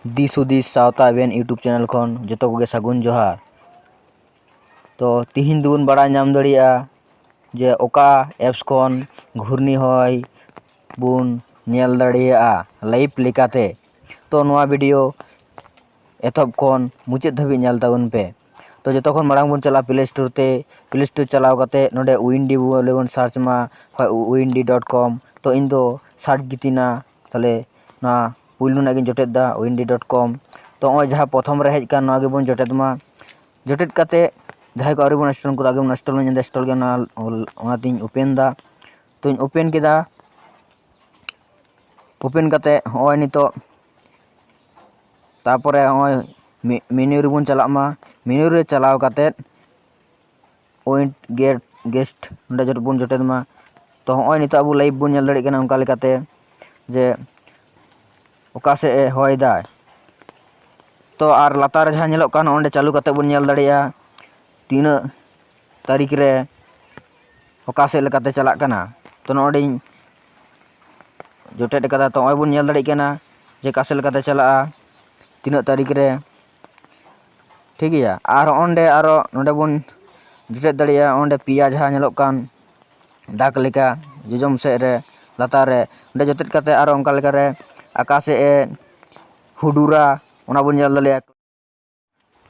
This हुदिस सावता event YouTube channel खन जतो कोगे सागुन जोहार। तो तिहिन दुबन बड़ा नाम दड़िया जे ओका एप्स खन घूर्णी हय बुन नेल दड़िया लाइव लेकाते। तो नोआ वीडियो एतहब खन मुचाद धाबी नेल ताबन पे। तो जतो खन माड़ांग बन चला प्ले स्टोर चलाव काते नोडे विंडी बोले बन सार्च मा windy.com। तो इन दो सार्च गितिना ताले ना पुइलु ना गिन जोटेद दा windy.com। तो ओय जहां प्रथम रे हेज कान ना गे बन जोटेद मा जोटेद काते जहां को आरे बन इंस्टॉल को आगे बन इंस्टॉल में इंस्टॉल के ना ओना तिन ओपन दा। तो इन ओपन केदा ओपन काते ओय नितो तारपरे ओय मेन्यू रे बन चला मा मेन्यू रे चलाव काते पॉइंट गेट गेस्ट नोडे जट बन जोटेद मा। तो ओय नितो अब लाइव बन नेल दाड़ी काना उनका लेकाते जे ओका से होय दा। तो आर लातार जहां नेलोग कान ओंडे चालू काते बन नेल दाड़िया तीना तारीख रे ओका से लेकाते चला काना। तो नोडे जोटेद कदा तो ओय बन नेल दाड़ी काना जे कासे लेकाते चला तीना तारीख रे ठीक गया। आर ओंडे आरो नोडे बन जोटेद दाड़िया ओंडे पिया जहां नेलोग कान दाग लेका जोजम से रे लातार रे ओंडे जोटेद काते आरो उनका लेका रे आकाशे हुडुरा ओना बन नेल दाड़िया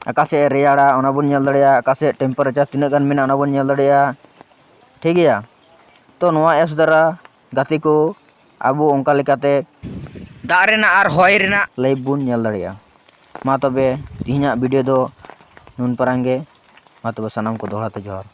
आकाशे रेयाड़ा ओना बन नेल दाड़िया आकाशे टेम्पारेचर तिना गान मेना ओना बन नेल दाड़िया ठीक गया। तो नोआ एप्स द्वारा गाते को आबो उनका लेकाते दाग रेना आर होय रेना लाइव बन नेल दाड़िया। मा तबे तिहिना वीडियो दो नुन परांगे मा तबे सनाम को दोहराते जोहार।